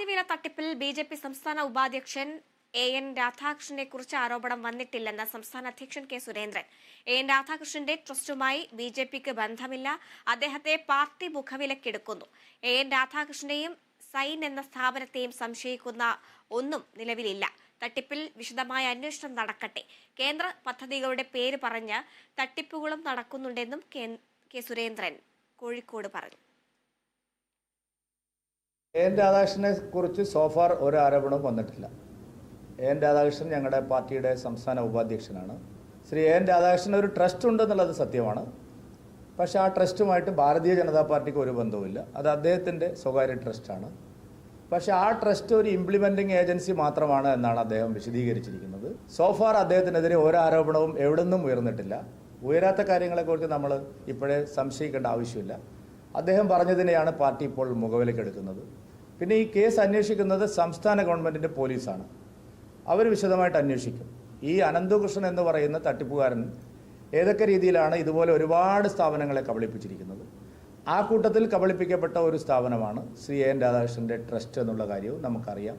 പാതിവേല തട്ടിപ്പിൽ ബി.ജെ.പി. സംസ്ഥാന ഉപാധ്യക്ഷൻ എൻ രാധാകൃഷ്ണനെ കുറിച്ച് ആരോപണം വന്നിട്ടില്ലെന്ന് സംസ്ഥാന അധ്യക്ഷൻ കെ സുരേന്ദ്രൻ. എൻ രാധാകൃഷ്ണന്റെ ട്രസ്റ്റുമായി ബി.ജെ.പിക്ക് ബന്ധമില്ല, അദ്ദേഹത്തെ പാർട്ടി മുഖവിലക്കെടുക്കുന്നു. എൻ രാധാകൃഷ്ണനെയും സൈൻ എന്ന സ്ഥാപനത്തെയും സംശയിക്കുന്ന ഒന്നും നിലവിലില്ല. തട്ടിപ്പിൽ വിശദമായ അന്വേഷണം നടക്കട്ടെ. കേന്ദ്ര പദ്ധതികളുടെ പേര് പറഞ്ഞ് തട്ടിപ്പുകളും നടക്കുന്നുണ്ടെന്നും കെ സുരേന്ദ്രൻ കോഴിക്കോട് പറഞ്ഞു. എൻ രാധാകൃഷ്ണനെ കുറിച്ച് സോഫാർ ഒരു ആരോപണവും വന്നിട്ടില്ല. എൻ രാധാകൃഷ്ണൻ ഞങ്ങളുടെ പാർട്ടിയുടെ സംസ്ഥാന ഉപാധ്യക്ഷനാണ്. ശ്രീ എൻ രാധാകൃഷ്ണൻ ഒരു ട്രസ്റ്റ് ഉണ്ടെന്നുള്ളത് സത്യമാണ്. പക്ഷേ ആ ട്രസ്റ്റുമായിട്ട് ഭാരതീയ ജനതാ പാർട്ടിക്ക് ഒരു ബന്ധവുമില്ല. അത് അദ്ദേഹത്തിൻ്റെ സ്വകാര്യ ട്രസ്റ്റാണ്. പക്ഷേ ആ ട്രസ്റ്റ് ഒരു ഇംപ്ലിമെൻറ്റിംഗ് ഏജൻസി മാത്രമാണ് എന്നാണ് അദ്ദേഹം വിശദീകരിച്ചിരിക്കുന്നത്. സോഫാർ അദ്ദേഹത്തിനെതിരെ ഒരു ആരോപണവും എവിടെ നിന്നും ഉയർന്നിട്ടില്ല. ഉയരാത്ത കാര്യങ്ങളെക്കുറിച്ച് നമ്മൾ ഇപ്പോഴേ സംശയിക്കേണ്ട ആവശ്യമില്ല. അദ്ദേഹം പറഞ്ഞതിനെയാണ് പാർട്ടി ഇപ്പോൾ മുഖവിലക്കെടുക്കുന്നത്. പിന്നെ ഈ കേസ് അന്വേഷിക്കുന്നത് സംസ്ഥാന ഗവൺമെൻറ്റിൻ്റെ പോലീസാണ്. അവർ വിശദമായിട്ട് അന്വേഷിക്കും. ഈ അനന്തകൃഷ്ണൻ എന്ന് പറയുന്ന തട്ടിപ്പുകാരൻ ഏതൊക്കെ രീതിയിലാണ് ഇതുപോലെ ഒരുപാട് സ്ഥാപനങ്ങളെ കബളിപ്പിച്ചിരിക്കുന്നത്. ആ കൂട്ടത്തിൽ കബളിപ്പിക്കപ്പെട്ട ഒരു സ്ഥാപനമാണ് ശ്രീ എൻ രാധാകൃഷ്ണൻ്റെ ട്രസ്റ്റ് എന്നുള്ള കാര്യവും നമുക്കറിയാം.